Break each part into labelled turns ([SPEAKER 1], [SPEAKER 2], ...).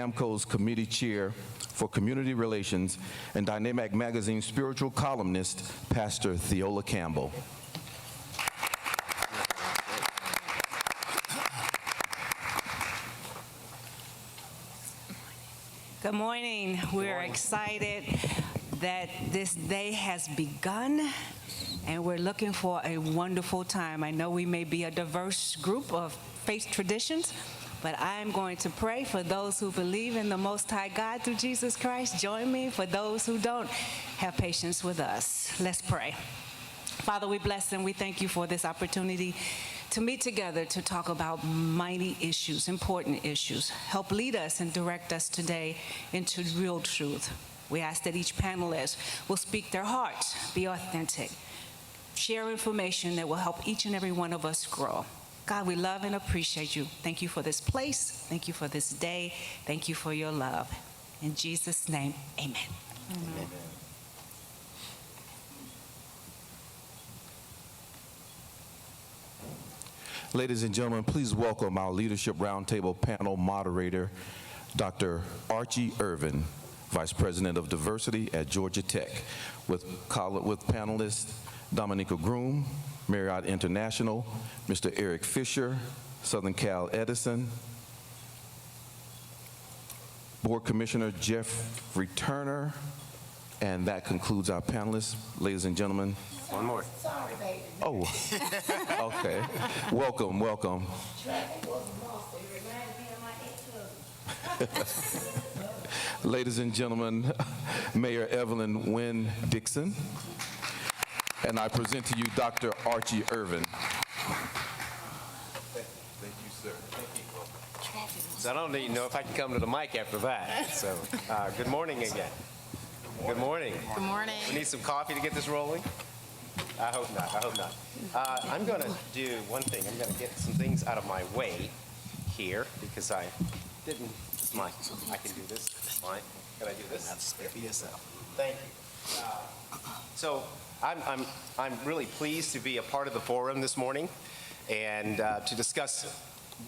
[SPEAKER 1] NAMCO's Committee Chair for Community Relations and Dynamic Magazine's spiritual columnist, Pastor Theola Campbell.
[SPEAKER 2] Good morning. We're excited that this day has begun, and we're looking for a wonderful time. I know we may be a diverse group of faith traditions, but I am going to pray for those who believe in the Most High God through Jesus Christ. Join me. For those who don't, have patience with us. Let's pray. Father, we bless and we thank you for this opportunity to meet together to talk about mighty issues, important issues. Help lead us and direct us today into real truth. We ask that each panelist will speak their hearts, be authentic, share information that will help each and every one of us grow. God, we love and appreciate you. Thank you for this place. Thank you for this day. Thank you for your love. In Jesus' name, amen. Amen.
[SPEAKER 1] Ladies and gentlemen, please welcome our Leadership Roundtable panel moderator, Dr. Archie Irvin, Vice President of Diversity at Georgia Tech, with panelists Dominica Groom, Marriott International, Mr. Eric Fisher, Southern Cal Edison, Board Commissioner Jeffrey Turner, and that concludes our panelists. Ladies and gentlemen.
[SPEAKER 3] One more.
[SPEAKER 4] Sorry, baby.
[SPEAKER 1] Oh, okay. Welcome, welcome.
[SPEAKER 4] Traffic was lost. It reminded me of my ex-husband.
[SPEAKER 1] Ladies and gentlemen, Mayor Evelyn Wynn Dixon, and I present to you Dr. Archie Irvin. Thank you, sir. Thank you.
[SPEAKER 3] So I don't even know if I can come to the mic after that. So good morning again. Good morning.
[SPEAKER 5] Good morning.
[SPEAKER 3] We need some coffee to get this rolling? I hope not. I hope not. I'm going to do one thing. I'm going to get some things out of my way here because I didn't. I can do this. Fine. Can I do this? Thank you. So I'm really pleased to be a part of the forum this morning and to discuss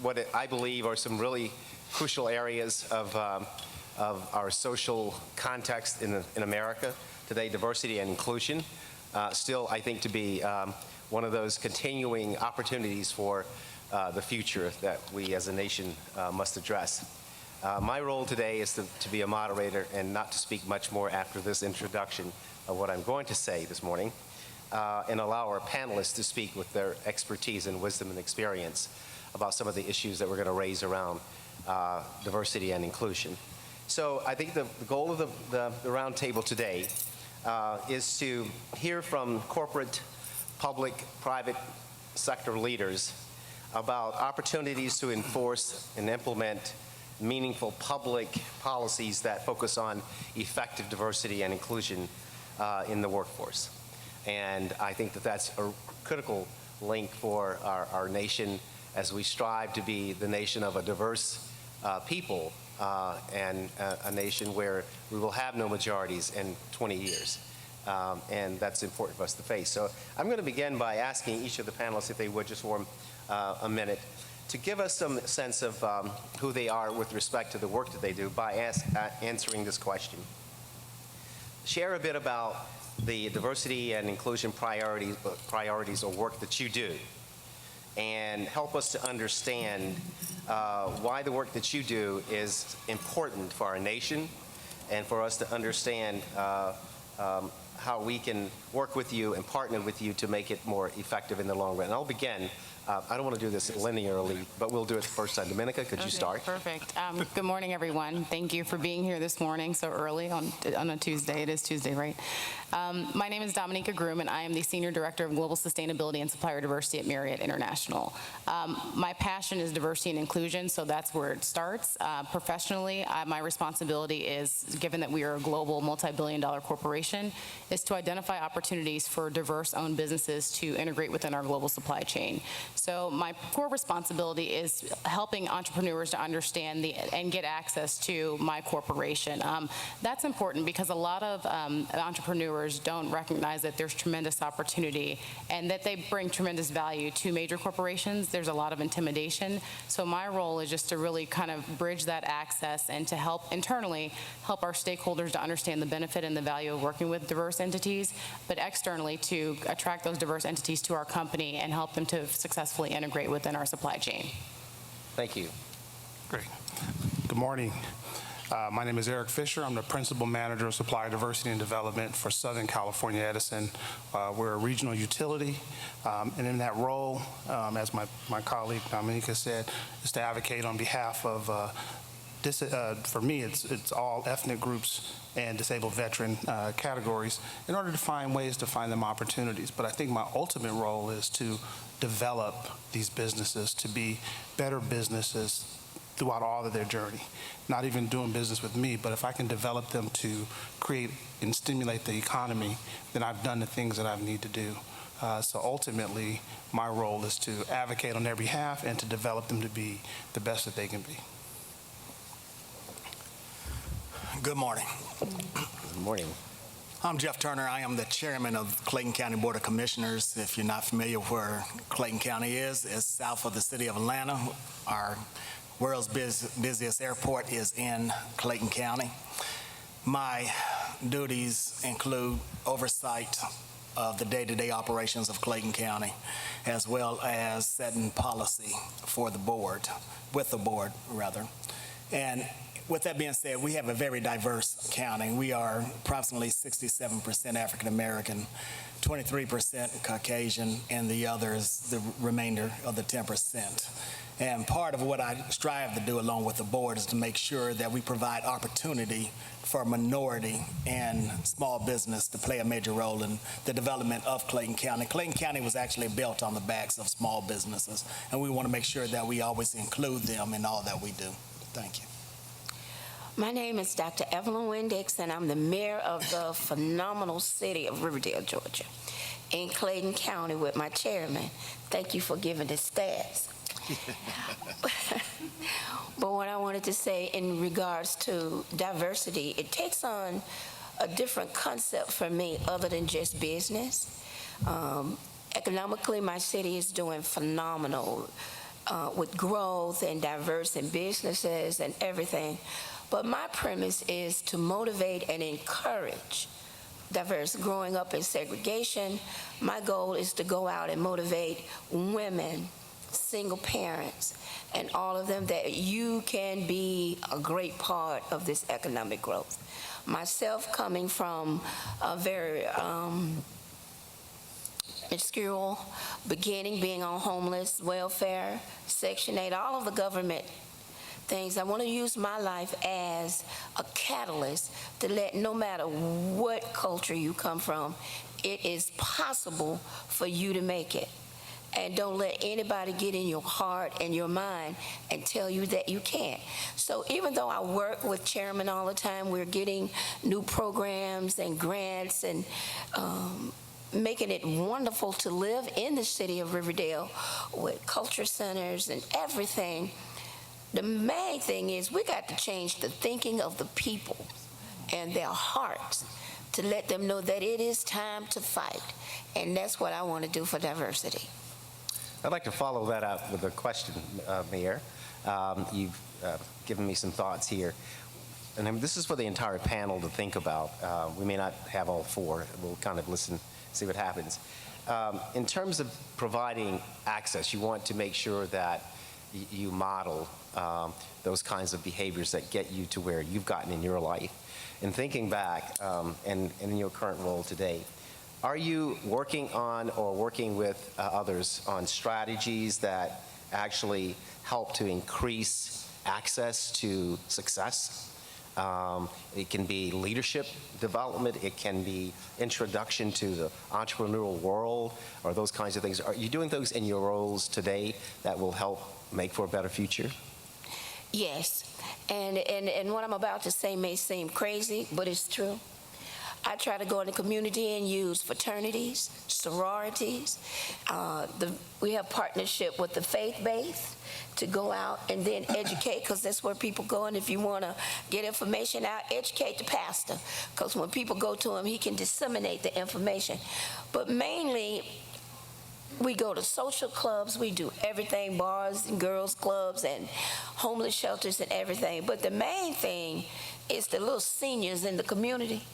[SPEAKER 3] what I believe are some really crucial areas of our social context in America today, diversity and inclusion. Still, I think, to be one of those continuing opportunities for the future that we as a nation must address. My role today is to be a moderator and not to speak much more after this introduction of what I'm going to say this morning, and allow our panelists to speak with their expertise and wisdom and experience about some of the issues that we're going to raise around diversity and inclusion. So I think the goal of the roundtable today is to hear from corporate, public, private sector leaders about opportunities to enforce and implement meaningful public policies that focus on effective diversity and inclusion in the workforce. And I think that that's a critical link for our nation as we strive to be the nation of a diverse people and a nation where we will have no majorities in 20 years. And that's important for us to face. So I'm going to begin by asking each of the panelists, if they would, just for a minute, to give us some sense of who they are with respect to the work that they do by answering this question. Share a bit about the diversity and inclusion priorities or work that you do, and help us to understand why the work that you do is important for our nation, and for us to understand how we can work with you and partner with you to make it more effective in the long run. And I'll begin. I don't want to do this linearly, but we'll do it the first time. Dominica, could you start?
[SPEAKER 5] Perfect. Good morning, everyone. Thank you for being here this morning so early on a Tuesday. It is Tuesday, right? My name is Dominica Groom, and I am the Senior Director of Global Sustainability and Supplier Diversity at Marriott International. My passion is diversity and inclusion, so that's where it starts. Professionally, my responsibility is, given that we are a global multi-billion-dollar corporation, is to identify opportunities opportunities for diverse-owned businesses to integrate within our global supply chain. So my core responsibility is helping entrepreneurs to understand and get access to my corporation. That's important because a lot of entrepreneurs don't recognize that there's tremendous opportunity and that they bring tremendous value to major corporations. There's a lot of intimidation. So my role is just to really kind of bridge that access and to help internally help our stakeholders to understand the benefit and the value of working with diverse entities, but externally to attract those diverse entities to our company and help them to successfully integrate within our supply chain.
[SPEAKER 3] Thank you.
[SPEAKER 6] Great. Good morning. My name is Eric Fisher. I'm the Principal Manager of Supplier Diversity and Development for Southern California Edison. We're a regional utility, and in that role, as my colleague Dominica said, is to advocate on behalf of for me, it's all ethnic groups and disabled veteran categories in order to find ways to find them opportunities. But I think my ultimate role is to develop these businesses to be better businesses throughout all of their journey. Not even doing business with me, but if I can develop them to create and stimulate the economy, then I've done the things that I need to do. So ultimately, my role is to advocate on their behalf and to develop them to be the best that they can be.
[SPEAKER 7] Good morning.
[SPEAKER 3] Good morning.
[SPEAKER 7] I'm Jeff Turner. I am the chairman of Clayton County Board of Commissioners. If you're not familiar with where Clayton County is, it's south of the city of Atlanta. Our world's busiest airport is in Clayton County. My duties include oversight of the day-to-day operations of Clayton County, as well as setting policy for the board, with the board, rather. And with that being said, we have a very diverse county. We are approximately 67% African American, 23% Caucasian, and the other is the remainder of the 10%. And part of what I strive to do along with the board is to make sure that we provide opportunity for minority and small business to play a major role in the development of Clayton County. Clayton County was actually built on the backs of small businesses, and we want to make sure that we always include them in all that we do. Thank you.
[SPEAKER 4] My name is Dr. Evelyn Winn-Dix, and I'm the mayor of the phenomenal city of Riverdale, Georgia, in Clayton County with my chairman. Thank you for giving the stats. But what I wanted to say in regards to diversity, it takes on a different concept for me other than just business. Economically, my city is doing phenomenal with growth and diverse in businesses and everything. But my premise is to motivate and encourage diverse. Growing up in segregation, my goal is to go out and motivate women, single parents, and all of them that you can be a great part of this economic growth. Myself, coming from a very obscure beginning, being on homeless welfare, Section 8, all of the government things, I want to use my life as a catalyst to let, no matter what culture you come from, it is possible for you to make it. And don't let anybody get in your heart and your mind and tell you that you can't. So even though I work with chairman all the time, we're getting new programs and grants and making it wonderful to live in the city of Riverdale with culture centers and everything. The main thing is we got to change the thinking of the people and their hearts to let them know that it is time to fight. And that's what I want to do for diversity.
[SPEAKER 3] I'd like to follow that up with a question, Mayor. You've given me some thoughts here. And this is for the entire panel to think about. We may not have all four. We'll kind of listen, see what happens. In terms of providing access, you want to make sure that you model those kinds of behaviors that get you to where you've gotten in your life. And thinking back, and in your current role today, are you working on or working with others on strategies that actually help to increase access to success? It can be leadership development. It can be introduction to the entrepreneurial world or those kinds of things. Are you doing those in your roles today that will help make for a better future?
[SPEAKER 4] Yes, and what I'm about to say may seem crazy, but it's true. I try to go in the community and use fraternities, sororities. We have partnership with the faith-based to go out and then educate, because that's where people go. And if you want to get information out, educate the pastor, because when people go to him, he can disseminate the information. But mainly, we go to social clubs, we do everything, bars and girls clubs and homeless shelters and everything. But the main thing is the little seniors in the community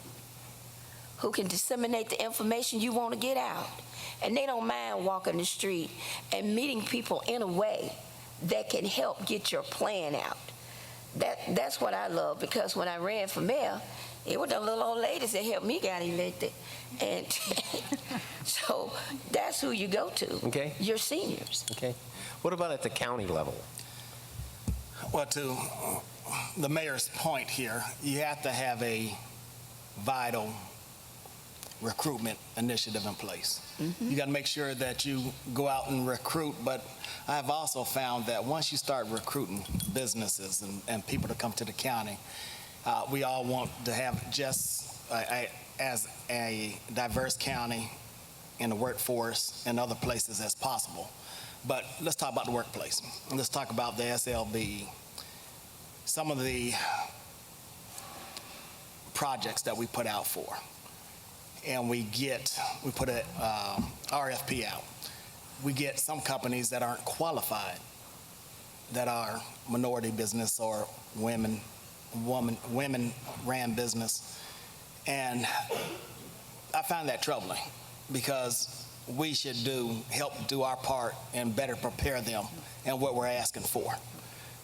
[SPEAKER 4] who can disseminate the information you want to get out. And they don't mind walking the street and meeting people in a way that can help get your plan out. That's what I love, because when I ran for mayor, it was the little old ladies that helped me get elected. And so that's who you go to,
[SPEAKER 3] Okay.
[SPEAKER 4] your seniors.
[SPEAKER 3] Okay. What about at the county level?
[SPEAKER 7] Well, to the mayor's point here, you have to have a vital recruitment initiative in place. You got to make sure that you go out and recruit, but I've also found that once you start recruiting businesses and people to come to the county, we all want to have just as a diverse county in the workforce and other places as possible. But let's talk about the workplace. Let's talk about the SLB. Some of the projects that we put out for, and we put a RFP out. We get some companies that aren't qualified, that are minority business or women-ran business. And I find that troubling, because we should help do our part and better prepare them and what we're asking for.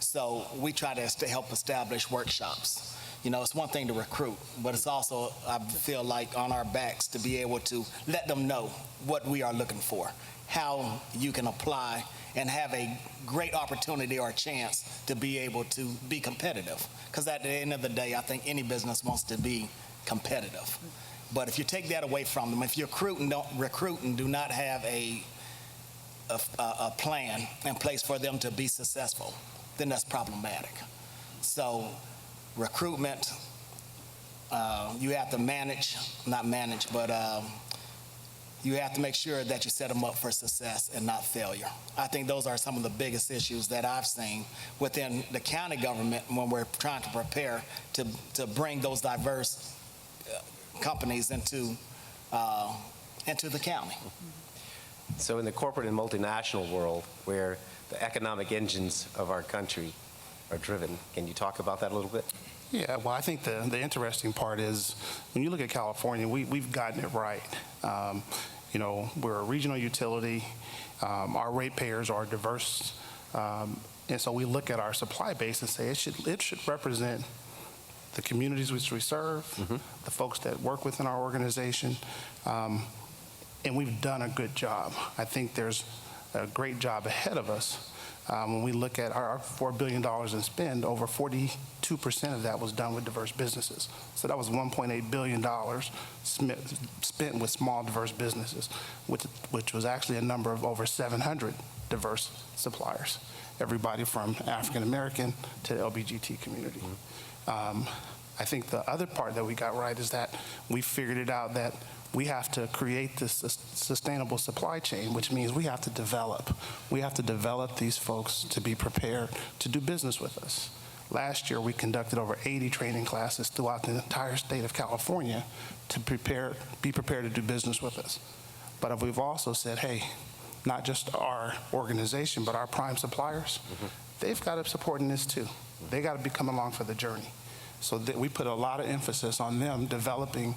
[SPEAKER 7] So we try to help establish workshops. You know, it's one thing to recruit, but it's also, I feel like, on our backs to be able to let them know what we are looking for, how you can apply and have a great opportunity or a chance to be able to be competitive. Because at the end of the day, I think any business wants to be competitive. But if you take that away from them, if you're recruiting, do not have a plan in place for them to be successful, then that's problematic. So recruitment, you have to you have to make sure that you set them up for success and not failure. I think those are some of the biggest issues that I've seen within the county government when we're trying to prepare to bring those diverse companies into the county.
[SPEAKER 3] So in the corporate and multinational world, where the economic engines of our country are driven, can you talk about that a little bit?
[SPEAKER 6] Yeah, well, I think the interesting part is when you look at California, we've gotten it right. You know, we're a regional utility. Our ratepayers are diverse. And so we look at our supply base and say it should represent the communities which we serve, the folks that work within our organization. And we've done a good job. I think there's a great job ahead of us. When we look at our $4 billion in spend, over 42% of that was done with diverse businesses. So that was $1.8 billion spent with small diverse businesses, which was actually a number of over 700 diverse suppliers, everybody from African American to the LGBTQ community. I think the other part that we got right is that we figured it out that we have to create this sustainable supply chain, which means we have to develop. We have to develop these folks to be prepared to do business with us. Last year, we conducted over 80 training classes throughout the entire state of California to be prepared to do business with us. But we've also said, hey, not just our organization, but our prime suppliers, they've got to support in this too. They got to be coming along for the journey. So that we put a lot of emphasis on them developing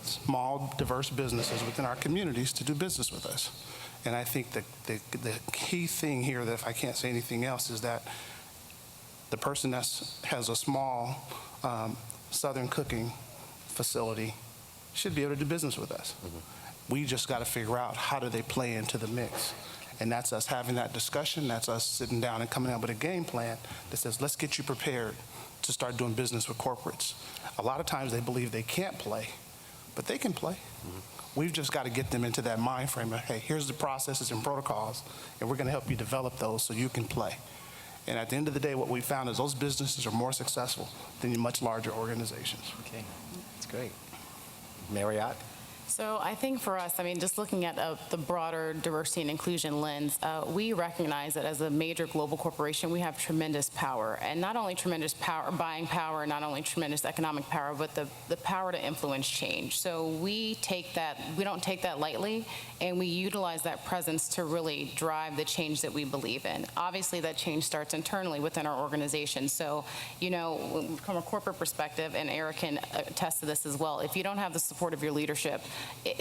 [SPEAKER 6] small, diverse businesses within our communities to do business with us. And I think the key thing here, that if I can't say anything else, is that the person that has a small Southern cooking facility should be able to do business with us. We just got to figure out how do they play into the mix. And that's us having that discussion. That's us sitting down and coming up with a game plan that says, let's get you prepared to start doing business with corporates. A lot of times they believe they can't play, but they can play. We've just got to get them into that mind frame of, hey, here's the processes and protocols, and we're going to help you develop those so you can play. And at the end of the day, what we found is those businesses are more successful than your much larger organizations.
[SPEAKER 3] Okay, that's great. Marriott?
[SPEAKER 5] So I think for us, I mean, just looking at the broader diversity and inclusion lens, we recognize that as a major global corporation, we have tremendous power, and not only tremendous power, buying power, not only tremendous economic power, but the power to influence change. So we don't take that lightly, and we utilize that presence to really drive the change that we believe in. Obviously, that change starts internally within our organization. So, you know, from a corporate perspective, and Eric can attest to this as well, if you don't have the support of your leadership,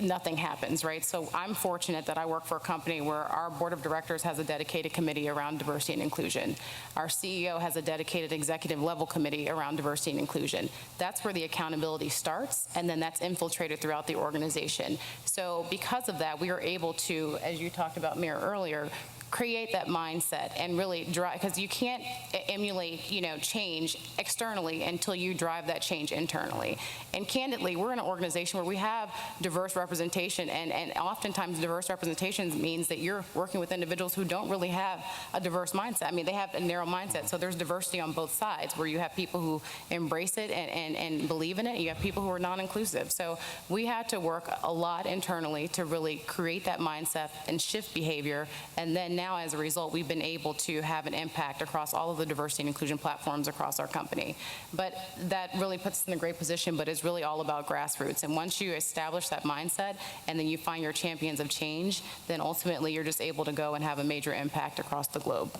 [SPEAKER 5] nothing happens, right? So I'm fortunate that I work for a company where our board of directors has a dedicated committee around diversity and inclusion. Our CEO has a dedicated executive level committee around diversity and inclusion. That's where the accountability starts, and then that's infiltrated throughout the organization. So because of that, we are able to, as you talked about, Mayor, earlier, create that mindset and really drive, because you can't emulate, you know, change externally until you drive that change internally. And candidly, we're in an organization where we have diverse representation, and oftentimes diverse representation means that you're working with individuals who don't really have a diverse mindset. I mean, they have a narrow mindset, so there's diversity on both sides, where you have people who embrace it and believe in it, and you have people who are non-inclusive. So we had to work a lot internally to really create that mindset and shift behavior, and then now as a result, we've been able to have an impact across all of the diversity and inclusion platforms across our company. But that really puts us in a great position, but it's really all about grassroots. And once you establish that mindset and then you find your champions of change, then ultimately you're just able to go and have a major impact across the globe.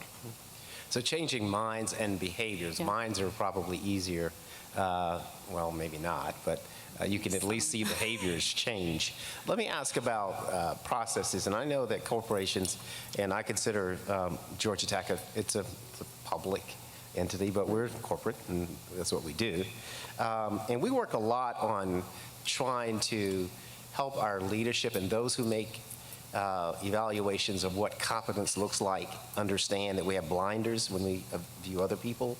[SPEAKER 3] So changing minds and behaviors.
[SPEAKER 5] Yeah.
[SPEAKER 3] Minds are probably easier, well, maybe not, but you can at least see behaviors change. Let me ask about processes, and I know that corporations, and I consider Georgia Tech, it's a public entity, but we're corporate, and that's what we do. And we work a lot on trying to help our leadership and those who make evaluations of what competence looks like understand that we have blinders when we view other people.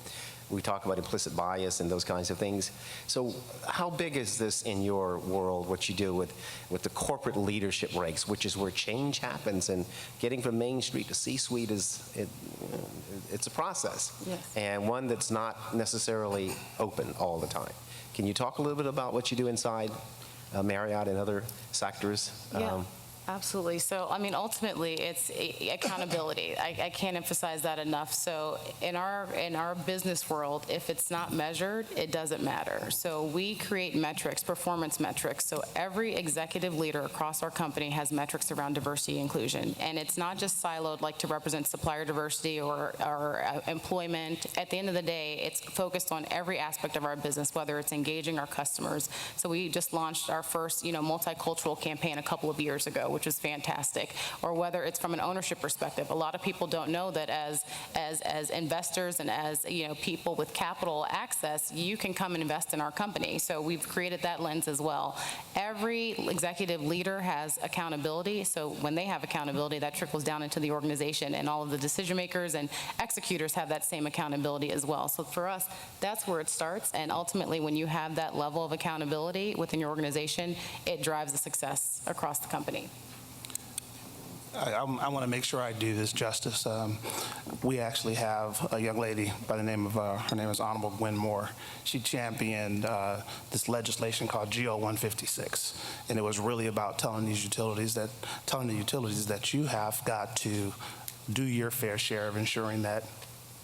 [SPEAKER 3] We talk about implicit bias and those kinds of things. So how big is this in your world, what you do with the corporate leadership ranks, which is where change happens, and getting from Main Street to C-suite it's a process.
[SPEAKER 5] Yes.
[SPEAKER 3] And one that's not necessarily open all the time. Can you talk a little bit about what you do inside Marriott and other sectors?
[SPEAKER 5] Yeah. Absolutely. So, I mean, ultimately, it's accountability. I can't emphasize that enough. So, in our business world, if it's not measured, it doesn't matter. So, we create metrics, performance metrics. So, every executive leader across our company has metrics around diversity and inclusion, and it's not just siloed like to represent supplier diversity or employment. At the end of the day, it's focused on every aspect of our business, whether it's engaging our customers. So, we just launched our first, multicultural campaign a couple of years ago, which is fantastic, or whether it's from an ownership perspective. A lot of people don't know that as investors and as people with capital access, you can come and invest in our company. So we've created that lens as well. Every executive leader has accountability, so when they have accountability, that trickles down into the organization, and all of the decision makers and executors have that same accountability as well. So for us, that's where it starts, and ultimately when you have that level of accountability within your organization, it drives the success across the company.
[SPEAKER 6] I want to make sure I do this justice. We actually have a young lady by the name of, her name is Honorable Gwen Moore. She championed this legislation called GO 156, and it was really about telling the utilities that you have got to do your fair share of ensuring that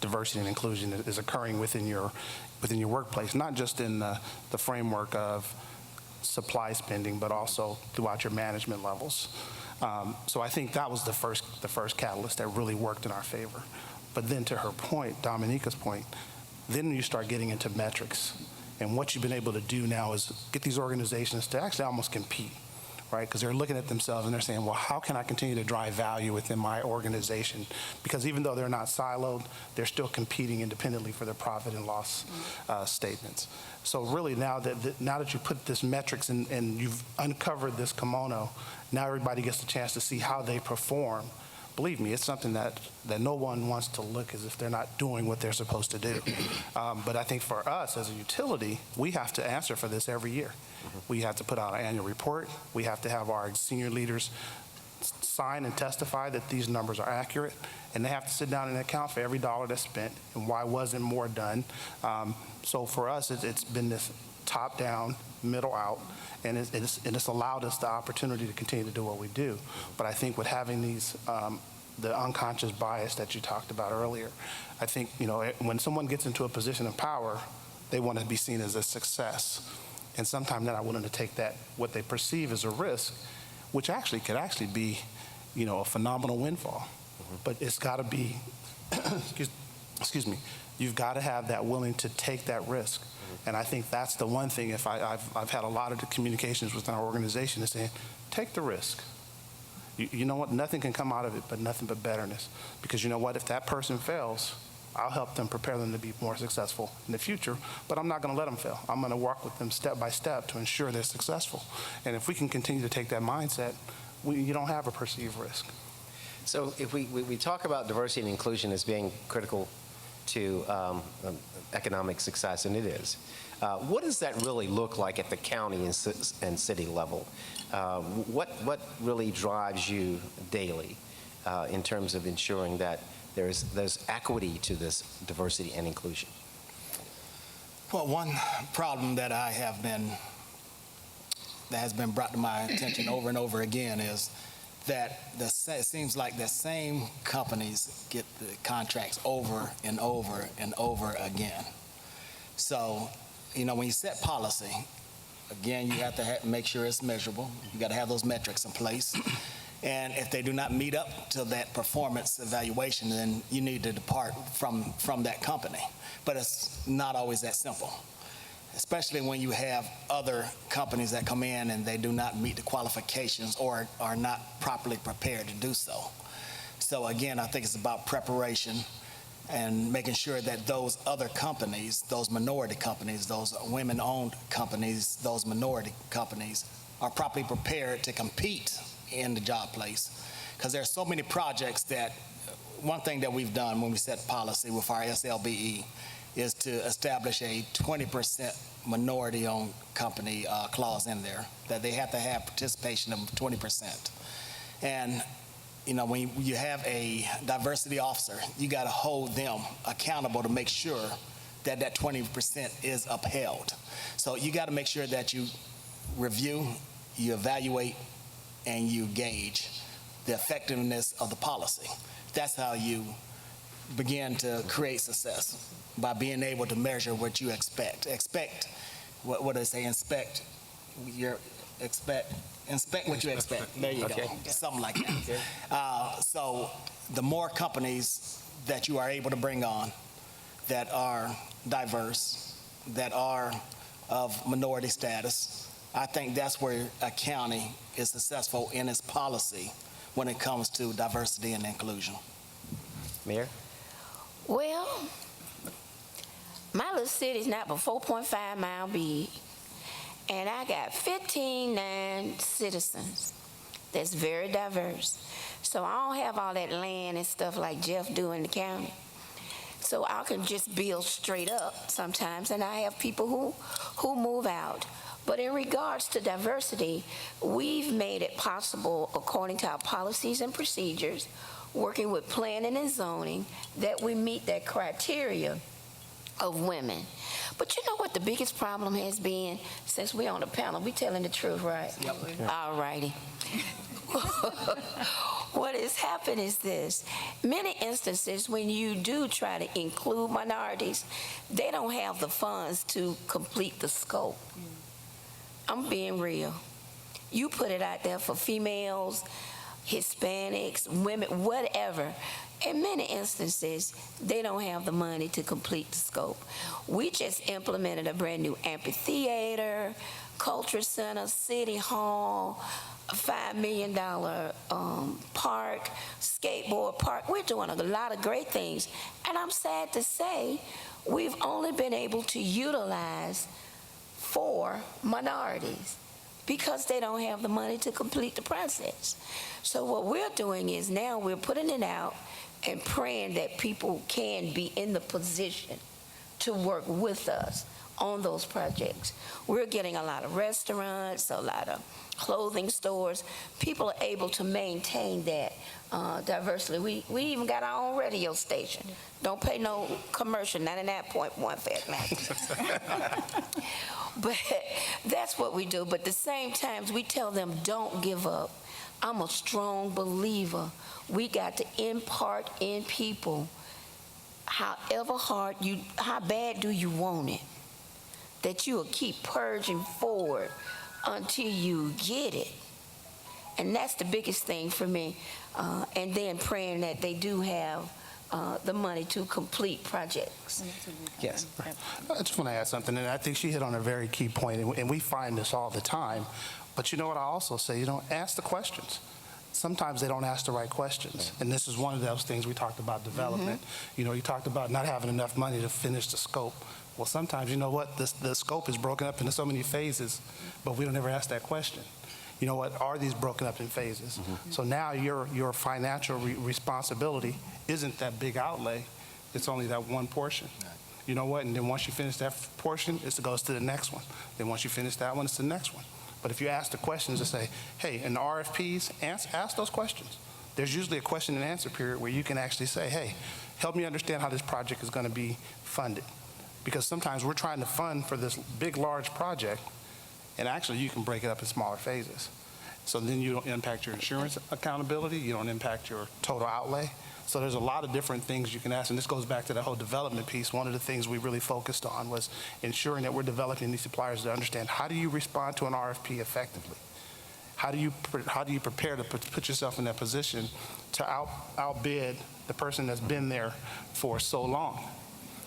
[SPEAKER 6] diversity and inclusion is occurring within your workplace, not just in the framework of supply spending, but also throughout your management levels. So I think that was the first catalyst that really worked in our favor. But then to her point, Dominica's point, then you start getting into metrics. And what you've been able to do now is get these organizations to actually almost compete, right? Because they're looking at themselves and they're saying, well, how can I continue to drive value within my organization? Because even though they're not siloed, they're still competing independently for their profit and loss statements. So really now that you put this metrics and you've uncovered this kimono, now everybody gets a chance to see how they perform. Believe me, it's something that no one wants to look as if they're not doing what they're supposed to do. But I think for us as a utility, we have to answer for this every year. We have to put out an annual report. We have to have our senior leaders sign and testify that these numbers are accurate, and they have to sit down and account for every dollar that's spent and why wasn't more done. So for us, it's been this top down, middle out, and it's allowed us the opportunity to continue to do what we do. But I think with having these, the unconscious bias that you talked about earlier, I think, when someone gets into a position of power, they want to be seen as a success. And sometimes they're not willing to take that, what they perceive as a risk, which could actually be, a phenomenal windfall. But it's got to be, excuse me, you've got to have that willing to take that risk. And I think that's the one thing, I've had a lot of the communications within our organization is saying, take the risk. You know what, nothing can come out of it but nothing but betterness. Because you know what, if that person fails, I'll help them, prepare them to be more successful in the future, but I'm not going to let them fail. I'm going to work with them step by step to ensure they're successful. And if we can continue to take that mindset, you don't have a perceived risk.
[SPEAKER 3] So if we talk about diversity and inclusion as being critical to economic success, and it is, what does that really look like at the county and city level? What really drives you daily in terms of ensuring that there's equity to this diversity and inclusion?
[SPEAKER 7] Well, one problem that has been brought to my attention over and over again is that it seems like the same companies get the contracts over and over and over again. So, when you set policy, again, you have to make sure it's measurable. You got to have those metrics in place. And if they do not meet up to that performance evaluation, then you need to depart from that company. But it's not always that simple, especially when you have other companies that come in and they do not meet the qualifications or are not properly prepared to do so. So again, I think it's about preparation and making sure that those other companies, those minority companies, those women-owned companies, those minority companies are properly prepared to compete in the job place. Because there are so many projects that, one thing that we've done when we set policy with our SLBE is to establish a 20% minority-owned company clause in there, that they have to have participation of 20%. And, when you have a diversity officer, you got to hold them accountable to make sure that that 20% is upheld. So you got to make sure that you review, you evaluate, and you gauge the effectiveness of the policy. That's how you begin to create success, by being able to measure what you expect. What do they say? Inspect what you expect. There you go. Something like that. So the more companies that you are able to bring on that are diverse, that are of minority status, I think that's where a county is successful in its policy when it comes to diversity and inclusion.
[SPEAKER 3] Mayor?
[SPEAKER 4] Well, my little city's not but 4.5 mile big, and I got 15 citizens that's very diverse. So I don't have all that land and stuff like Jeff do in the county. So I can just build straight up sometimes, and I have people who move out. But in regards to diversity, we've made it possible, according to our policies and procedures, working with planning and zoning, that we meet that criteria of women. But you know what the biggest problem has been? Since we're on the panel, we telling the truth, right?
[SPEAKER 7] Yep.
[SPEAKER 4] All righty. What has happened is this. Many instances when you do try to include minorities, they don't have the funds to complete the scope. I'm being real. You put it out there for females, Hispanics, women, whatever. In many instances, they don't have the money to complete the scope. We just implemented a brand new amphitheater, culture center, city hall, a $5 million park, skateboard park. We're doing a lot of great things. And I'm sad to say, we've only been able to utilize 4 minorities because they don't have the money to complete the process. So what we're doing is now we're putting it out and praying that people can be in the position to work with us on those projects. We're getting a lot of restaurants, a lot of clothing stores. People are able to maintain that diversity. We even got our own radio station. Don't pay no commercial, 99.1 Fat Max. But that's what we do. But at the same time, we tell them, don't give up. I'm a strong believer. We got to impart in people, however hard how bad do you want it, that you will keep purging forward until you get it. And that's the biggest thing for me. And then praying that they do have the money to complete projects.
[SPEAKER 3] Yes.
[SPEAKER 6] I just want to add something, and I think she hit on a very key point, and we find this all the time. But you know what I also say? Ask the questions. Sometimes they don't ask the right questions, and this is one of those things we talked about development. You talked about not having enough money to finish the scope. Well, sometimes, you know what, the scope is broken up into so many phases, but we don't ever ask that question. You know what, are these broken up in phases? So now your financial responsibility isn't that big outlay, it's only that one portion. You know what, and then once you finish that portion, it goes to the next one. Then once you finish that one, it's the next one. But if you ask the questions and say, hey, in the RFPs, ask those questions. There's usually a question and answer period where you can actually say, hey, help me understand how this project is going to be funded. Because sometimes we're trying to fund for this big, large project, and actually you can break it up in smaller phases. So then you don't impact your insurance accountability, you don't impact your total outlay. So there's a lot of different things you can ask, and this goes back to the whole development piece. One of the things we really focused on was ensuring that we're developing these suppliers to understand, how do you respond to an RFP effectively? How do you prepare to put yourself in that position to outbid the person that's been there for so long?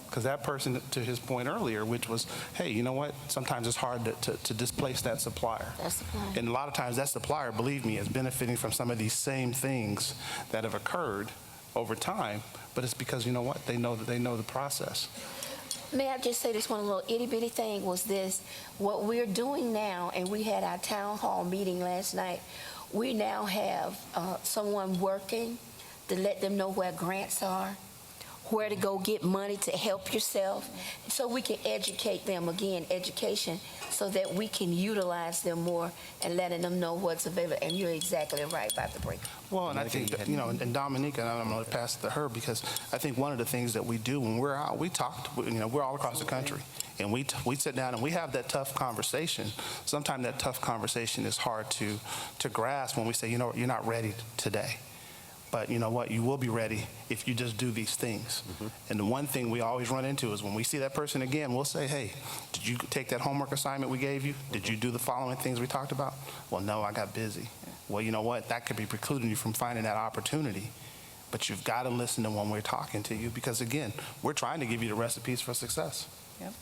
[SPEAKER 6] Because that person, to his point earlier, which was, hey, you know what? Sometimes it's hard to displace that supplier.
[SPEAKER 4] That's the plan.
[SPEAKER 6] And a lot of times that supplier, believe me, is benefiting from some of these same things that have occurred over time, but it's because, you know what, they know the process.
[SPEAKER 4] May I just say this one little itty-bitty thing was this, what we're doing now, and we had our town hall meeting last night, we now have someone working to let them know where grants are, where to go get money to help yourself, so we can educate them, again, education, so that we can utilize them more and letting them know what's available. And you're exactly right about the break.
[SPEAKER 6] Well, and I think, and Dominica, and I'm going to pass it to her, because I think one of the things that we do when we're out, we talk, we're all across the country, and we sit down and we have that tough conversation. Sometimes that tough conversation is hard to grasp when we say, you're not ready today. But you know what? You will be ready if you just do these things. And the one thing we always run into is when we see that person again, we'll say, hey, did you take that homework assignment we gave you? Did you do the following things we talked about? Well, no, I got busy. Well, you know what? That could be precluding you from finding that opportunity. But you've got to listen to when we're talking to you, because again, we're trying to give you the recipes for success.
[SPEAKER 5] Yep.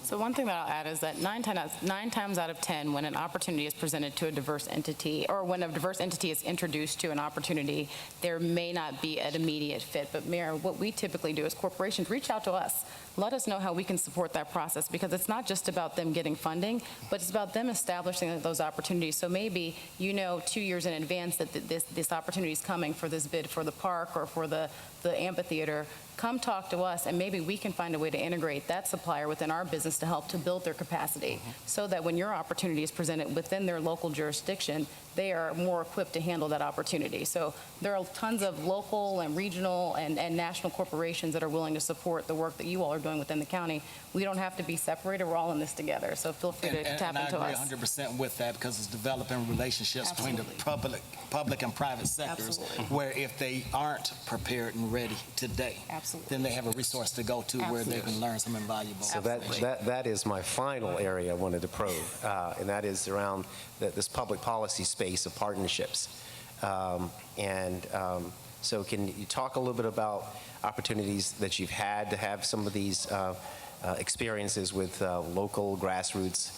[SPEAKER 5] So one thing that I'll add is that 9 times out of 10, when an opportunity is presented to a diverse entity, or when a diverse entity is introduced to an opportunity, there may not be an immediate fit. But Mayor, what we typically do is corporations reach out to us. Let us know how we can support that process, because it's not just about them getting funding, but it's about them establishing those opportunities. So maybe 2 years in advance that this opportunity is coming for this bid for the park or for the amphitheater. Come talk to us, and maybe we can find a way to integrate that supplier within our business to help to build their capacity, so that when your opportunity is presented within their local jurisdiction, they are more equipped to handle that opportunity. So there are tons of local and regional and national corporations that are willing to support the work that you all are doing within the county. We don't have to be separated. We're all in this together. So feel free to tap into us.
[SPEAKER 7] I agree 100% with that, because it's developing relationships between the public and private sectors, where if they aren't prepared and ready today, then they have a resource to go to where they can learn something valuable.
[SPEAKER 3] So that is my final area I wanted to probe, and that is around this public policy space of partnerships. So can you talk a little bit about opportunities that you've had to have some of these experiences with local grassroots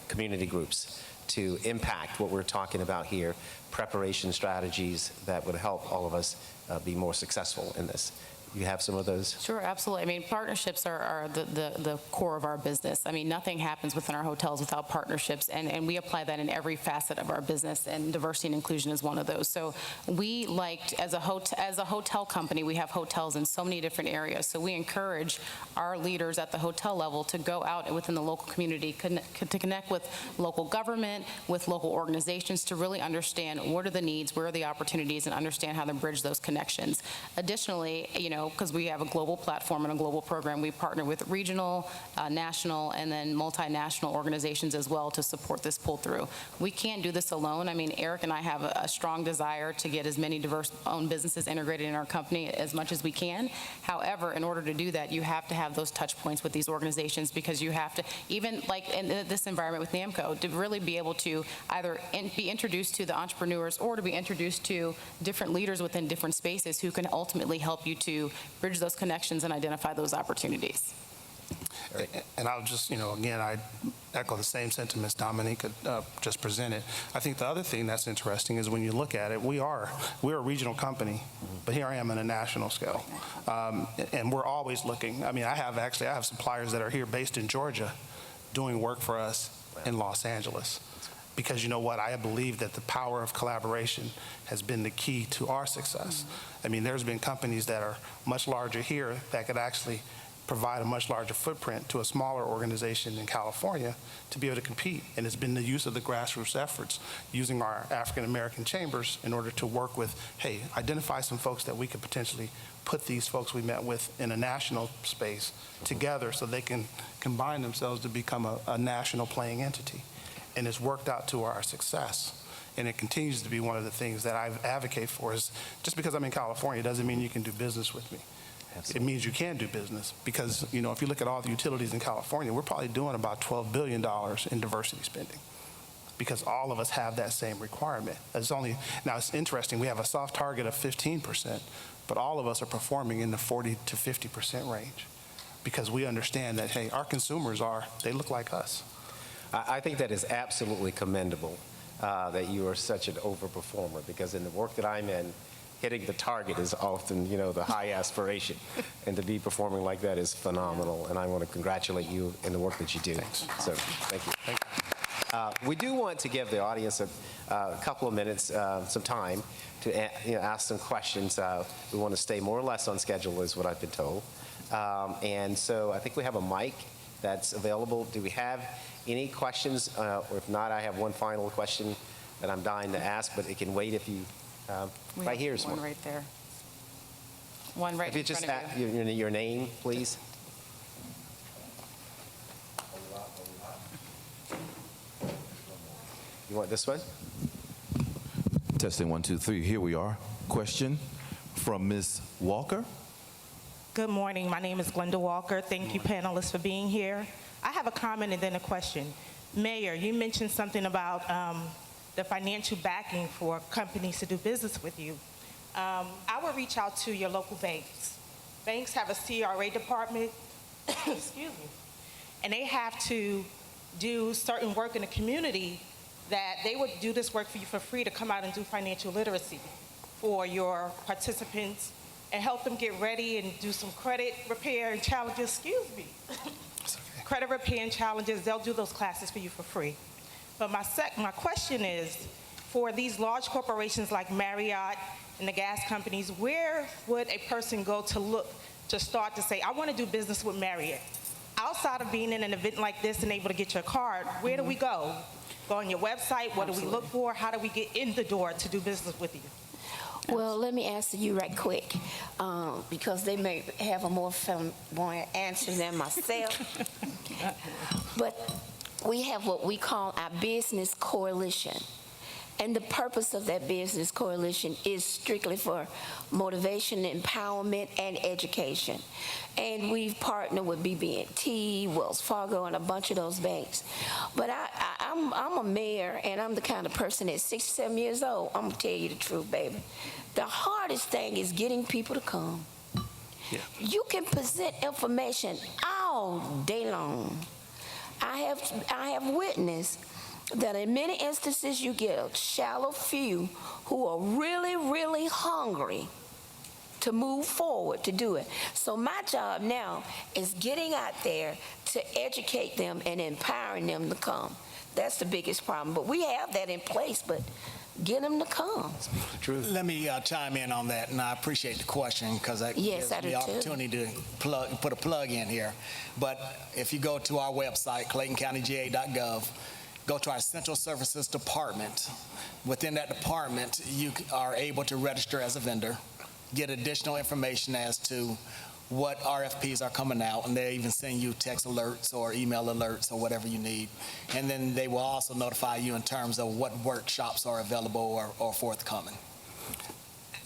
[SPEAKER 3] community groups to impact what we're talking about here, preparation strategies that would help all of us be more successful in this? you have some of those?
[SPEAKER 5] Sure, absolutely. I mean, partnerships are the core of our business. I mean, nothing happens within our hotels without partnerships, and we apply that in every facet of our business, and diversity and inclusion is one of those. So we liked, as a hotel company, we have hotels in so many different areas, so we encourage our leaders at the hotel level to go out and within the local community, to connect with local government, with local organizations, to really understand what are the needs, where are the opportunities, and understand how to bridge those connections. Additionally, because we have a global platform and a global program, we partner with regional, national, and then multinational organizations as well to support this pull-through. We can't do this alone. I mean, Eric and I have a strong desire to get as many diverse-owned businesses integrated in our company as much as we can. However, in order to do that, you have to have those touch points with these organizations, because you have to, even like in this environment with NAMCO, to really be able to either be introduced to the entrepreneurs or to be introduced to different leaders within different spaces who can ultimately help you to bridge those connections and identify those opportunities.
[SPEAKER 6] And I'll just, again, I echo the same sentiments Dominique just presented. I think the other thing that's interesting is when you look at it, we're a regional company, but here I am on a national scale. And we're always looking. I mean, I have suppliers that are here based in Georgia doing work for us in Los Angeles. Because you know what, I believe that the power of collaboration has been the key to our success. I mean, there's been companies that are much larger here that could actually provide a much larger footprint to a smaller organization in California to be able to compete. And it's been the use of the grassroots efforts, using our African American chambers in order to work with, hey, identify some folks that we could potentially put these folks we met with in a national space together so they can combine themselves to become a national playing entity. And it's worked out to our success. And it continues to be one of the things that I advocate for. Is just because I'm in California doesn't mean you can do business with me. Absolutely. It means you can do business, because if you look at all the utilities in California, we're probably doing about $12 billion in diversity spending, because all of us have that same requirement. Now it's interesting, we have a soft target of 15%, but all of us are performing in the 40 to 50% range, because we understand that, hey, our consumers they look like us.
[SPEAKER 3] I think that is absolutely commendable that you are such an overperformer, because in the work that I'm in, hitting the target is often, the high aspiration. And to be performing like that is phenomenal. And I want to congratulate you in the work that you do.
[SPEAKER 6] Thanks.
[SPEAKER 3] So thank you. We do want to give the audience a couple of minutes, some time to ask some questions. We want to stay more or less on schedule, is what I've been told. And so I think we have a mic that's available. Do we have any questions? Or if not, I have one final question that I'm dying to ask, but it can wait if you, right here is
[SPEAKER 5] one. One right there. One right in front of you.
[SPEAKER 3] If you just your name, please. You want this one?
[SPEAKER 1] Testing 1, 2, 3. Here we are. Question from Ms. Walker.
[SPEAKER 8] Good morning. My name is Glenda Walker. Thank you, panelists, for being here. I have a comment and then a question. Mayor, you mentioned something about the financial backing for companies to do business with you. I would reach out to your local banks. Banks have a CRA department, excuse me, and they have to do certain work in the community that they would do this work for you for free to come out and do financial literacy for your participants and help them get ready and do some credit repair and challenges, excuse me. Credit repair and challenges, they'll do those classes for you for free. But my question is, for these large corporations like Marriott and the gas companies, where would a person go to look to start to say, I want to do business with Marriott? Outside of being in an event like this and able to get your card, where do we go? Go on your website, what do we look for? How do we get in the door to do business with you?
[SPEAKER 4] Well, let me answer you right quick, because they may have a more flamboyant answer than myself. But we have what we call our business coalition. And the purpose of that business coalition is strictly for motivation, empowerment, and education. And we've partnered with BB&T, Wells Fargo, and a bunch of those banks. But I'm a mayor, and I'm the kind of person at 67 years old, I'm going to tell you the truth, baby. The hardest thing is getting people to come. Yeah. You can present information all day long. I have witnessed that in many instances you get a shallow few who are really, really hungry to move forward, to do it. So my job now is getting out there to educate them and empowering them to come. That's the biggest problem. But we have that in place, but get them to come.
[SPEAKER 7] Let me chime in on that, and I appreciate the question because that
[SPEAKER 4] Yes,
[SPEAKER 7] gives
[SPEAKER 4] I do
[SPEAKER 7] me the
[SPEAKER 4] too.
[SPEAKER 7] opportunity to put a plug in here. But if you go to our website, claytoncountyga.gov, go to our Central Services Department. Within that department, you are able to register as a vendor, get additional information as to what RFPs are coming out, and they even send you text alerts or email alerts or whatever you need. And then they will also notify you in terms of what workshops are available or forthcoming.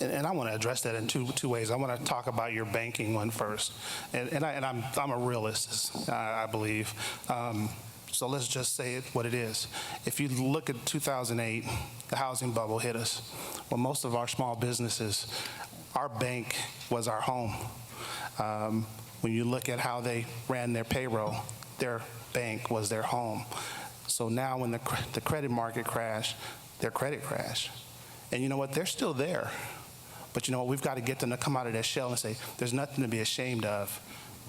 [SPEAKER 6] And I want to address that in two ways. I want to talk about your banking one first. And I'm a realist, I believe. So let's just say it what it is. If you look at 2008, the housing bubble hit us. Well, most of our small businesses, our bank was our home. When you look at how they ran their payroll, their bank was their home. So now when the credit market crashed, their credit crashed. And you know what? They're still there. But you know what? We've got to get them to come out of that shell and say, there's nothing to be ashamed of.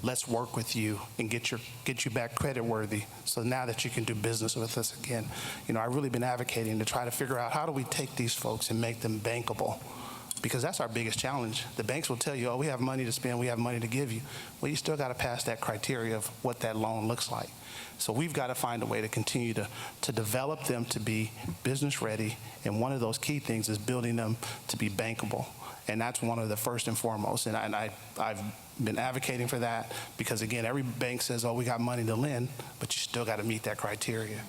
[SPEAKER 6] Let's work with you and get you back credit worthy so now that you can do business with us again. You know, I've really been advocating to try to figure out how do we take these folks and make them bankable, because that's our biggest challenge. The banks will tell you, oh, we have money to spend, we have money to give you. Well, you still got to pass that criteria of what that loan looks like. So we've got to find a way to continue to develop them to be business ready, and one of those key things is building them to be bankable. And that's one of the first and foremost. And I've been advocating for that because, again, every bank says, oh, we got money to lend, but you still got to meet that criteria.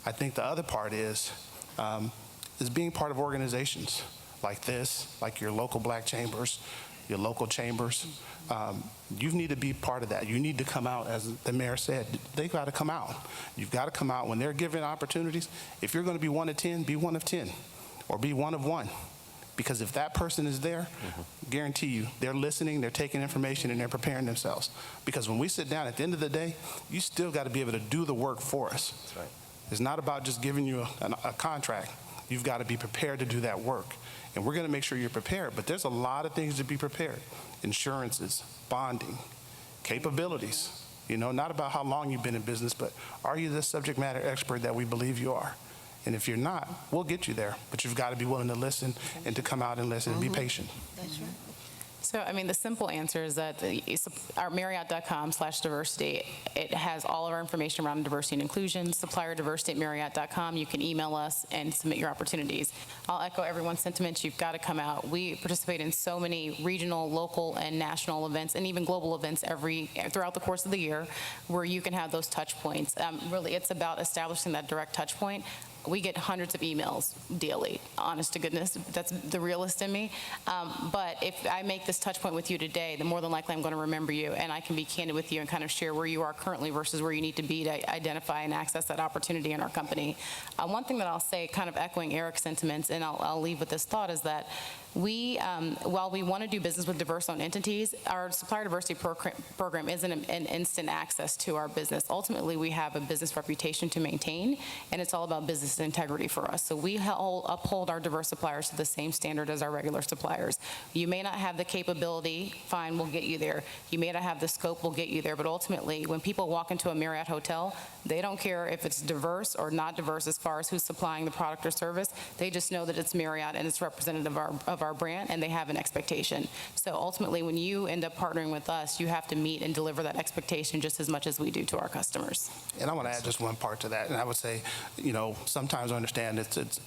[SPEAKER 6] I think the other part is being part of organizations like this, like your local black chambers, your local chambers. You need to be part of that. You need to come out, as the mayor said. They've got to come out. You've got to come out when they're given opportunities. If you're going to be one of 10, be one of 10, or be one of one. Because if that person is there, guarantee you, they're listening, they're taking information, and they're preparing themselves. Because when we sit down, at the end of the day, you still got to be able to do the work for us.
[SPEAKER 3] That's right.
[SPEAKER 6] It's not about just giving you a contract. You've got to be prepared to do that work. And we're going to make sure you're prepared. But there's a lot of things to be prepared. Insurances, bonding, capabilities. You know, not about how long you've been in business, but are you the subject matter expert that we believe you are? And if you're not, we'll get you there. But you've got to be willing to listen and to come out and listen and be patient.
[SPEAKER 4] That's right.
[SPEAKER 5] So, I mean, the simple answer is that our Marriott.com/diversity, it has all of our information around diversity and inclusion. Supplier diversity at Marriott.com. You can email us and submit your opportunities. I'll echo everyone's sentiments. You've got to come out. We participate in so many regional, local, and national events, and even global events throughout the course of the year, where you can have those touch points. Really, it's about establishing that direct touch point. We get hundreds of emails daily, honest to goodness. That's the realist in me. But if I make this touch point with you today, then more than likely I'm going to remember you, and I can be candid with you and kind of share where you are currently versus where you need to be to identify and access that opportunity in our company. One thing that I'll say, kind of echoing Eric's sentiments, and I'll leave with this thought, is that we, while we want to do business with diverse-owned entities, our supplier diversity program isn't an instant access to our business. Ultimately, we have a business reputation to maintain, and it's all about business integrity for us. So we uphold our diverse suppliers to the same standard as our regular suppliers. You may not have the capability, fine, we'll get you there. You may not have the scope, we'll get you there. But ultimately, when people walk into a Marriott hotel, they don't care if it's diverse or not diverse as far as who's supplying the product or service. They just know that it's Marriott and it's representative of our brand, and they have an expectation. So ultimately, when you end up partnering with us, you have to meet and deliver that expectation just as much as we do to our customers.
[SPEAKER 6] And I want to add just one part to that. And I would say, you know, sometimes I understand it's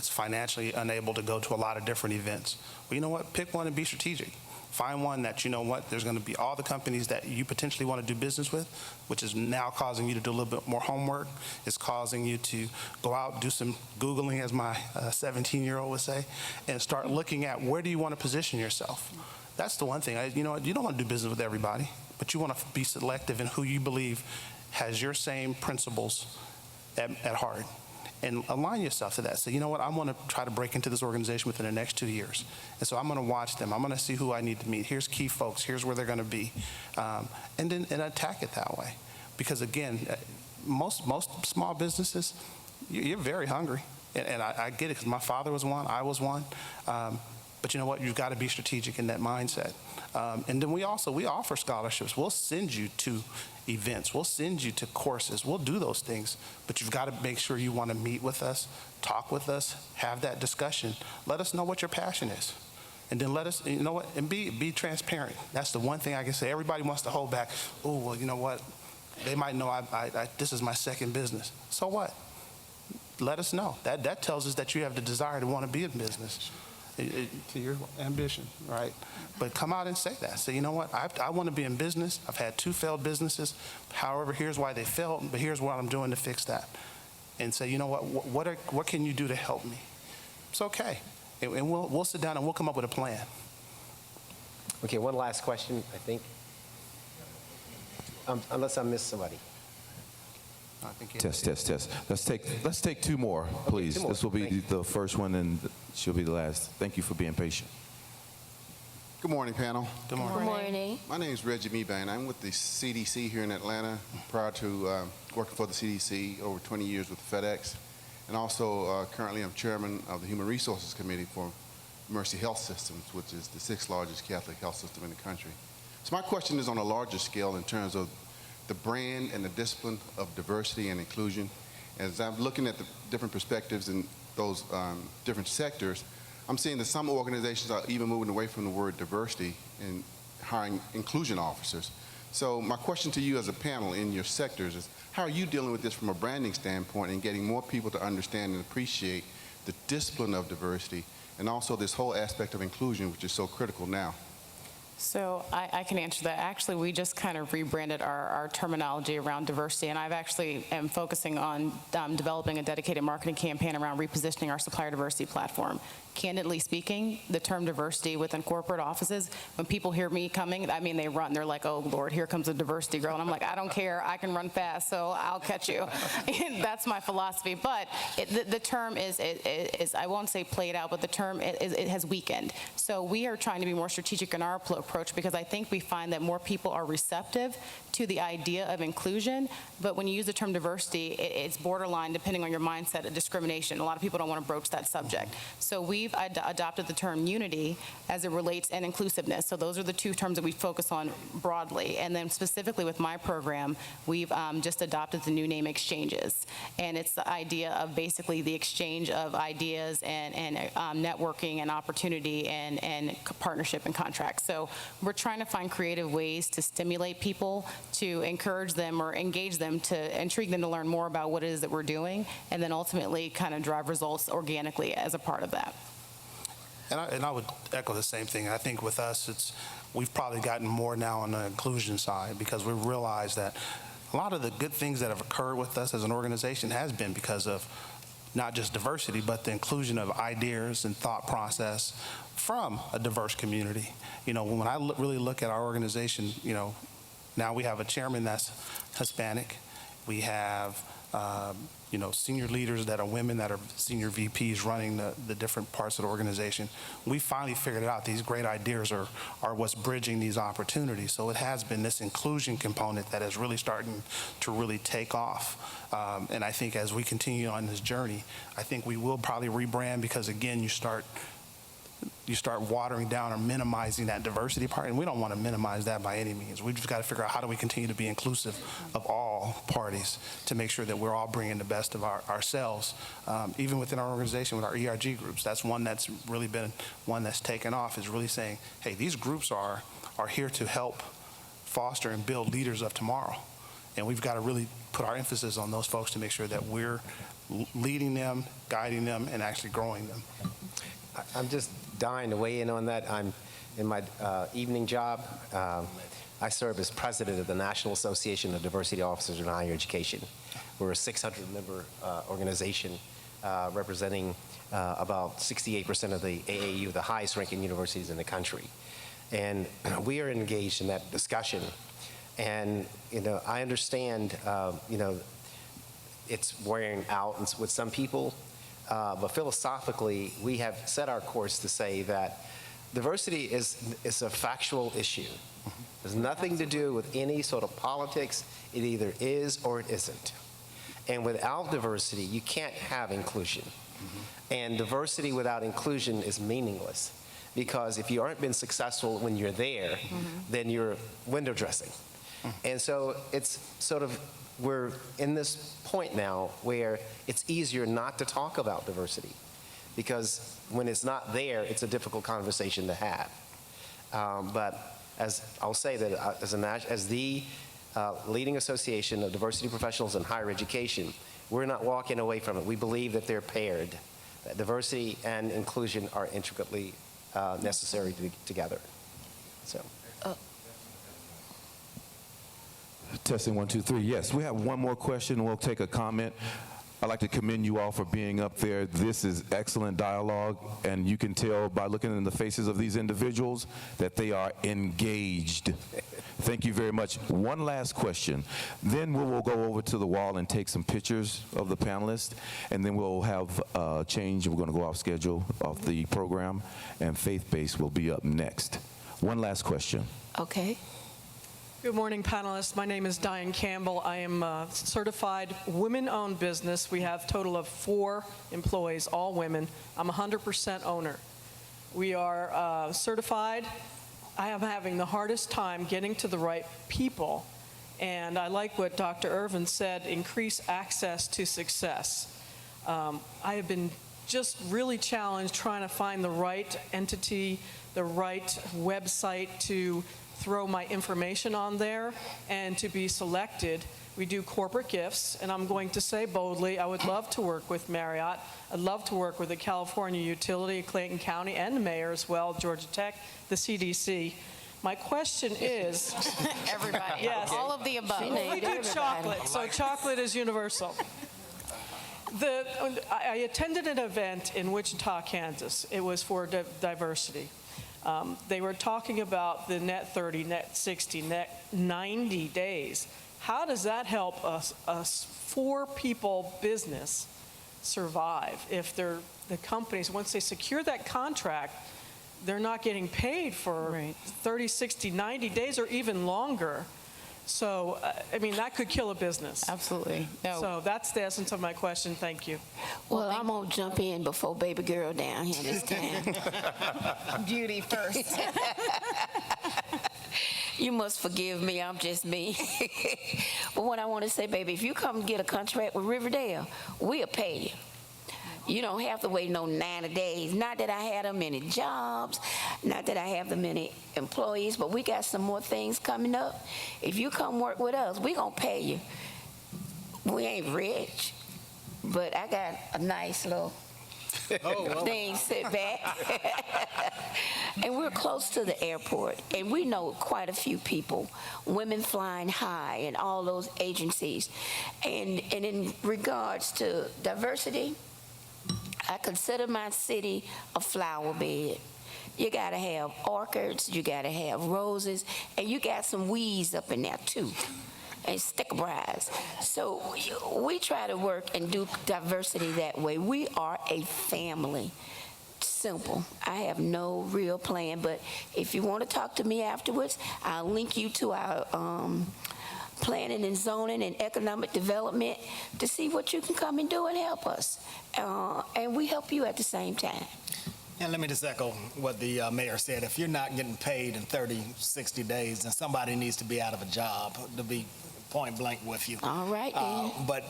[SPEAKER 6] financially unable to go to a lot of different events. Well, you know what? Pick one and be strategic. Find one that, you know what, there's going to be all the companies that you potentially want to do business with, which is now causing you to do a little bit more homework. It's causing you to go out, do some Googling, as my 17-year-old would say, and start looking at where do you want to position yourself. That's the one thing. You know, you don't want to do business with everybody, but you want to be selective in who you believe has your same principles at heart. And align yourself to that. So, you know what, I want to try to break into this organization within the next 2 years. And so I'm going to watch them. I'm going to see who I need to meet. Here's key folks. Here's where they're going to be. And then attack it that way. Because, again, most small businesses, you're very hungry. And I get it, because my father was one. I was one. But you know what? You've got to be strategic in that mindset. And then we offer scholarships. We'll send you to events. We'll send you to courses. We'll do those things. But you've got to make sure you want to meet with us, talk with us, have that discussion. Let us know what your passion is. And then let us, you know what, and be transparent. That's the one thing I can say. Everybody wants to hold back. Oh, well, you know what? They might know this is my second business. So what? Let us know. That tells us that you have the desire to want to be in business. To your ambition, right? But come out and say that. Say, you know what? I want to be in business. I've had 2 failed businesses. However, here's why they failed, but here's what I'm doing to fix that. And say, you know what can you do to help me? It's okay. And we'll sit down and we'll come up with a plan.
[SPEAKER 3] Okay, one last question, I think. Unless I missed somebody.
[SPEAKER 6] I think
[SPEAKER 1] Test. Let's take 2 more, please.
[SPEAKER 3] 2 more.
[SPEAKER 1] This will be
[SPEAKER 3] Thank
[SPEAKER 1] the first one, and she'll be the last. Thank you for being patient.
[SPEAKER 9] Good morning, panel.
[SPEAKER 6] Good morning.
[SPEAKER 4] Good morning.
[SPEAKER 9] My name is Reggie Meebane. I'm with the CDC here in Atlanta. Prior to working for the CDC, over 20 years with FedEx. And also, currently, I'm chairman of the Human Resources Committee for Mercy Health Systems, which is the 6th largest Catholic health system in the country. So my question is on a larger scale in terms of the brand and the discipline of diversity and inclusion. As I'm looking at the different perspectives in those different sectors, I'm seeing that some organizations are even moving away from the word diversity and hiring inclusion officers. So my question to you as a panel in your sectors is, how are you dealing with this from a branding standpoint and getting more people to understand and appreciate the discipline of diversity and also this whole aspect of inclusion, which is so critical now?
[SPEAKER 5] So I can answer that. Actually, we just kind of rebranded our terminology around diversity, and I've actually am focusing on developing a dedicated marketing campaign around repositioning our supplier diversity platform. Candidly speaking, the term diversity within corporate offices, when people hear me coming, I mean, they run. They're like, oh, Lord, here comes a diversity girl. And I'm like, I don't care. I can run fast, so I'll catch you. That's my philosophy. But the term is, I won't say played out, but the term it has weakened. So we are trying to be more strategic in our approach, because I think we find that more people are receptive to the idea of inclusion. But when you use the term diversity, it's borderline, depending on your mindset, of discrimination. A lot of people don't want to broach that subject. So we've adopted the term unity as it relates, and inclusiveness. So those are the 2 terms that we focus on broadly. And then specifically with my program, we've just adopted the new name exchanges. And it's the idea of basically the exchange of ideas and networking and opportunity and partnership and contracts. So we're trying to find creative ways to stimulate people, to encourage them or engage them, to intrigue them to learn more about what it is that we're doing, and then ultimately kind of drive results organically as a part of that.
[SPEAKER 6] And I would echo the same thing. I think with us, we've probably gotten more now on the inclusion side, because we realize that a lot of the good things that have occurred with us as an organization has been because of not just diversity, but the inclusion of ideas and thought process from a diverse community. You know, when I really look at our organization, you know, now we have a chairman that's Hispanic. We have you know, senior leaders that are women that are senior VPs running the different parts of the organization. We finally figured it out. These great ideas are what's bridging these opportunities. So it has been this inclusion component that is really starting to really take off. And I think as we continue on this journey, I think we will probably rebrand, because again, you start watering down or minimizing that diversity part, and we don't want to minimize that by any means. We've just got to figure out how do we continue to be inclusive of all parties to make sure that we're all bringing the best of ourselves. Even within our organization with our ERG groups, that's one that's really been one that's taken off, is really saying, hey, these groups are here to help foster and build leaders of tomorrow. And we've got to really put our emphasis on those folks to make sure that we're leading them, guiding them, and actually growing them.
[SPEAKER 3] I'm just dying to weigh in on that. I'm in my evening job. I serve as president of the National Association of Diversity Officers in Higher Education. We're a 600-member organization representing about 68% of the AAU, the highest-ranking universities in the country. And we are engaged in that discussion. And, you know, I understand, you know, it's wearing out with some people. But philosophically, we have set our course to say that diversity is a factual issue. It has nothing to do with any sort of politics. It either is or it isn't. And without diversity, you can't have inclusion. And diversity without inclusion is meaningless. because if you aren't been successful when you're there, then you're window dressing. And so it's sort of, we're in this point now where it's easier not to talk about diversity, because when it's not there, it's a difficult conversation to have. But as I'll say that as the leading association of diversity professionals in higher education, we're not walking away from it. We believe that they're paired, that diversity and inclusion are intricately necessary together. So.
[SPEAKER 1] Testing 1, 2, 3. Yes, we have one more question. We'll take a comment. I'd like to commend you all for being up there. This is excellent dialogue, and you can tell by looking in the faces of these individuals that they are engaged. Thank you very much. One last question. Then we will go over to the wall and take some pictures of the panelists, and then we'll have change. We're going to go off schedule of the program, and faith-based will be up next. One last question.
[SPEAKER 4] Okay.
[SPEAKER 10] Good morning, panelists. My name is Diane Campbell. I am a certified women-owned business. We have a total of 4 employees, all women. I'm 100% owner. We are certified. I am having the hardest time getting to the right people. And I like what Dr. Irvin said, increase access to success. I have been just really challenged trying to find the right entity, the right website to throw my information on there and to be selected. We do corporate gifts, and I'm going to say boldly, I would love to work with Marriott. I'd love to work with the California Utility, Clayton County, and the mayor as well, Georgia Tech, the CDC. My question is...
[SPEAKER 5] Everybody.
[SPEAKER 10] Yes.
[SPEAKER 5] All of the above.
[SPEAKER 10] We do chocolate, so chocolate is universal. I attended an event in Wichita, Kansas. It was for diversity. They were talking about the net 30, net 60, net 90 days. How does that help us 4-people business survive if the companies, once they secure that contract, they're not getting paid for 30, 60, 90 days or even longer? So, I mean, that could kill a business.
[SPEAKER 5] Absolutely. No.
[SPEAKER 10] So that's the essence of my question. Thank you.
[SPEAKER 4] Well, I'm going to jump in before baby girl down here this time.
[SPEAKER 5] Beauty first.
[SPEAKER 4] You must forgive me, I'm just me. But what I want to say, baby, if you come get a contract with Riverdale, we'll pay you. You don't have to wait no 90 days. Not that I had them many jobs, not that I have the many employees, but we got some more things coming up. If you come work with us, we gonna pay you. We ain't rich, but I got a nice little thing sit back. And we're close to the airport, and we know quite a few people, Women Flying High and all those agencies. And in regards to diversity, I consider my city a flower bed. You gotta have orchids, you gotta have roses, and you got some weeds up in there too, and stickerbrides. So we try to work and do diversity that way. We are a family. Simple. I have no real plan, but if you want to talk to me afterwards, I'll link you to our planning and zoning and economic development to see what you can come and do and help us. And we help you at the same time.
[SPEAKER 7] And let me just echo what the mayor said. If you're not getting paid in 30, 60 days, then somebody needs to be out of a job, to be point blank with you.
[SPEAKER 4] All right, then.
[SPEAKER 7] But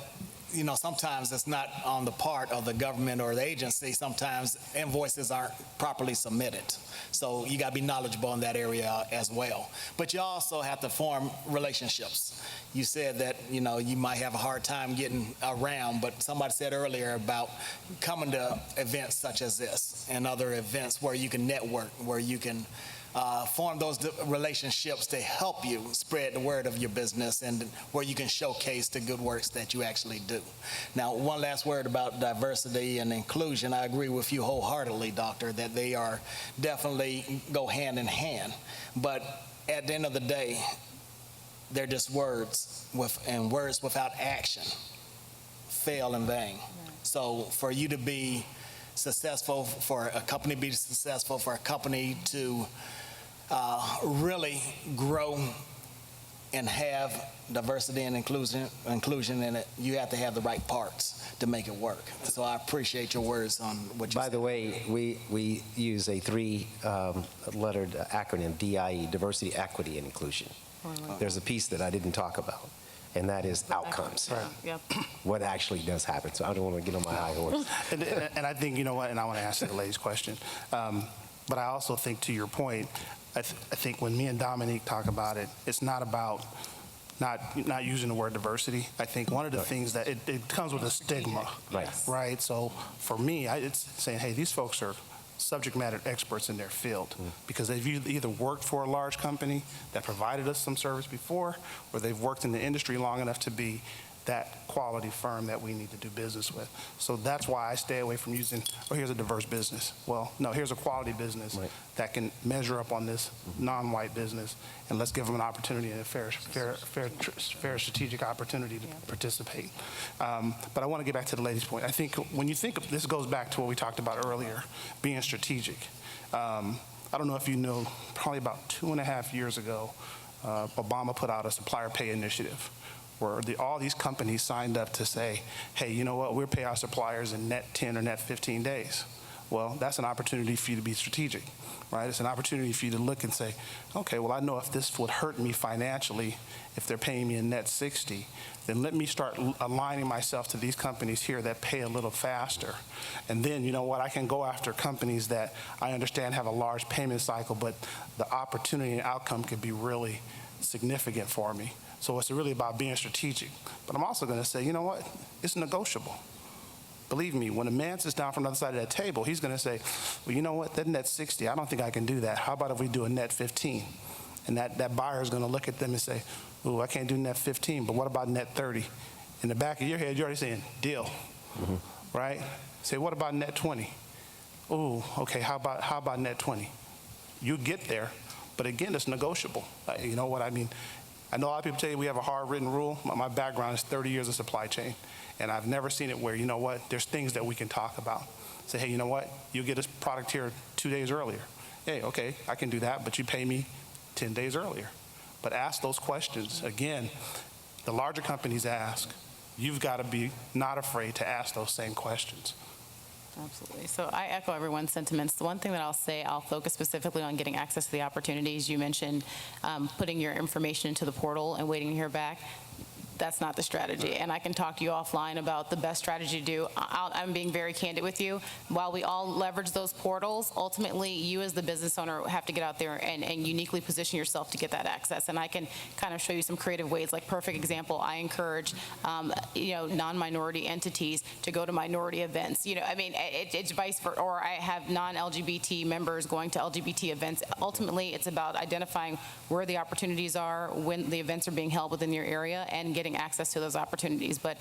[SPEAKER 7] you know, sometimes it's not on the part of the government or the agency. Sometimes invoices aren't properly submitted. So you got to be knowledgeable in that area as well. But you also have to form relationships. You said that, you know, you might have a hard time getting around, but somebody said earlier about coming to events such as this and other events where you can network, where you can form those relationships to help you spread the word of your business and where you can showcase the good works that you actually do. Now, one last word about diversity and inclusion. I agree with you wholeheartedly, Doctor, that they are definitely go hand in hand. But at the end of the day, they're just words, and words without action fail in vain. So for you to be successful, for a company to be successful, for a company to really grow and have diversity and inclusion in it, you have to have the right parts to make it work. So I appreciate your words on what you
[SPEAKER 11] By
[SPEAKER 7] said.
[SPEAKER 11] the way, we use a three-lettered acronym, DIE, Diversity, Equity, and Inclusion. There's a piece that I didn't talk about, and that is outcomes.
[SPEAKER 5] Yep.
[SPEAKER 11] What actually does happen. So I don't want to get on my high horse.
[SPEAKER 6] And I think, you know what, and I want to answer the lady's question. But I also think, to your point, I think when me and Dominique talk about it, it's not about not using the word diversity. I think one of the things that it comes with a stigma, right? So for me, it's saying, hey, these folks are subject matter experts in their field because they've either worked for a large company that provided us some service before, or they've worked in the industry long enough to be that quality firm that we need to do business with. So that's why I stay away from using, oh, here's a diverse business. Well, no, here's a quality business that can measure up on this non-white business, and let's give them an opportunity and a fair strategic opportunity to participate. But I want to get back to the lady's point. I think when you think of, this goes back to what we talked about earlier, being strategic. I don't know if you know, probably about 2.5 years ago, Obama put out a supplier pay initiative, where all these companies signed up to say, hey, you know what, we'll pay our suppliers in net 10 or net 15 days. Well, that's an opportunity for you to be strategic, right? It's an opportunity for you to look and say, okay, well, I know if this would hurt me financially, if they're paying me in net 60, then let me start aligning myself to these companies here that pay a little faster. And then, you know what, I can go after companies that I understand have a large payment cycle, but the opportunity and outcome could be really significant for me. So it's really about being strategic. But I'm also going to say, you know what? It's negotiable. Believe me, when a man sits down from the other side of that table, he's going to say, well, you know what? That net 60, I don't think I can do that. How about if we do a net 15? And that buyer is going to look at them and say, ooh, I can't do net 15, but what about net 30? In the back of your head, you're already saying, deal, right? Say, what about net 20? Ooh, okay, how about net 20? You get there, but again, it's negotiable. You know what I mean? I know a lot of people tell you we have a hard written rule. My background is 30 years of supply chain, and I've never seen it where, you know what, there's things that we can talk about. Say, hey, you know what, you get this product here 2 days earlier. Hey, okay, I can do that, but you pay me 10 days earlier. But ask those questions. Again, the larger companies ask. You've got to be not afraid to ask those same questions.
[SPEAKER 5] Absolutely. So I echo everyone's sentiments. The one thing that I'll say, I'll focus specifically on getting access to the opportunities. You mentioned putting your information into the portal and waiting to hear back. That's not the strategy. And I can talk to you offline about the best strategy to do. I'm being very candid with you. While we all leverage those portals, ultimately you as the business owner have to get out there and uniquely position yourself to get that access. And I can kind of show you some creative ways. Like, perfect example, I encourage non-minority entities to go to minority events. You know, I mean, it's vice versa. Or I have non-LGBT members going to LGBT events. Ultimately, it's about identifying where the opportunities are, when the events are being held within your area, and getting access to those opportunities. But